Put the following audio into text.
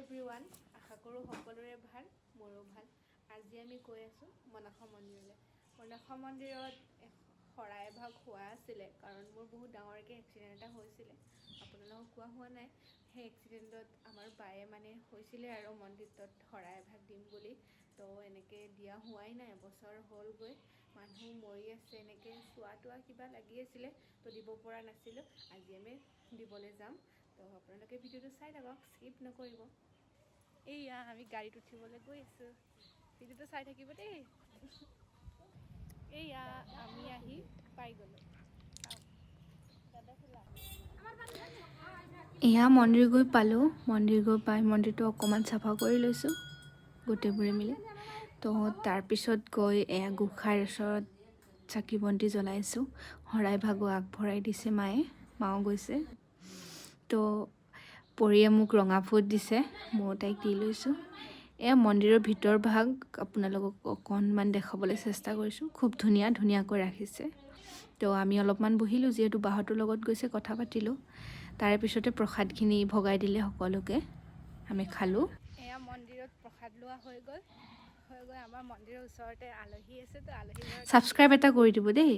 Everyone, আশা কৰোঁ সকলোৰে ভাল, মোৰো ভাল। আজি আমি গৈ আছোঁ মনসা মন্দিৰলৈ। মনসা মন্দিৰত শৰাই এভাগ হোৱা আছিলে, কাৰণ মোৰ বহুত ডাঙৰকৈ এক্সিডেণ্ট এটা হৈছিলে। আপোনালোকক কোৱা হোৱা নাই। সেই এক্সিডেণ্টত আমাৰ বায়ে মানে হৈছিলে আৰু মন্দিৰটোত শৰাই এভাগ দিম বুলি। তো এনেকৈ দিয়া হোৱাই নাই, এবছৰ হ'লগৈ। মানুহ মৰি আছে, এনেকৈ চোৱা তোৱা কিবা লাগি আছিলে, তো দিব পৰা নাছিলোঁ। আজি আমি দিবলৈ যাম। তো আপোনালোকে ভিডিঅ'টো চাই থাকক, স্কিপ নকৰিব। এইয়া আমি গাড়ীত উঠিবলৈ গৈ আছোঁ, ভিডিঅ'টো চাই থাকিব দেই। এইয়া আমি আহি পাই গ'লোঁ। এয়া মন্দিৰ গৈ পালোঁ। মন্দিৰ গৈ পাই মন্দিৰটো অকণমান চাফা কৰি লৈছোঁ গোটেইবোৰে মিলি। তো তাৰপিছত গৈ এয়া গোঁসাইৰ ওচৰত চাকি বন্তি জ্বলাইছোঁ। শৰাই ভাগো আগবঢ়াই দিছে মায়ে, মাও গৈছে। তো পৰিয়ে মোক ৰঙা ফুট দিছে, ময়ো তাইক দি লৈছোঁ। এয়া মন্দিৰৰ ভিতৰ ভাগ আপোনালোকক অকণমান দেখাবলৈ চেষ্টা কৰিছোঁ। খুব ধুনীয়াকৈ ৰাখিছে। তো আমি অলপমান বহিলোঁ, যিহেতু বাহঁতৰ লগত গৈছে, কথা পাতিলোঁ। তাৰে পিছতে প্ৰসাদখিনি ভগাই দিলে সকলোকে, আমি খালোঁ। এয়া মন্দিৰত প্ৰসাদ লোৱা হৈ গ'ল। আমাৰ মন্দিৰৰ ওচৰতে আলহী আছে, তো আলহী ঘৰত ছাবস্ক্ৰাইব এটা কৰি দিব দেই।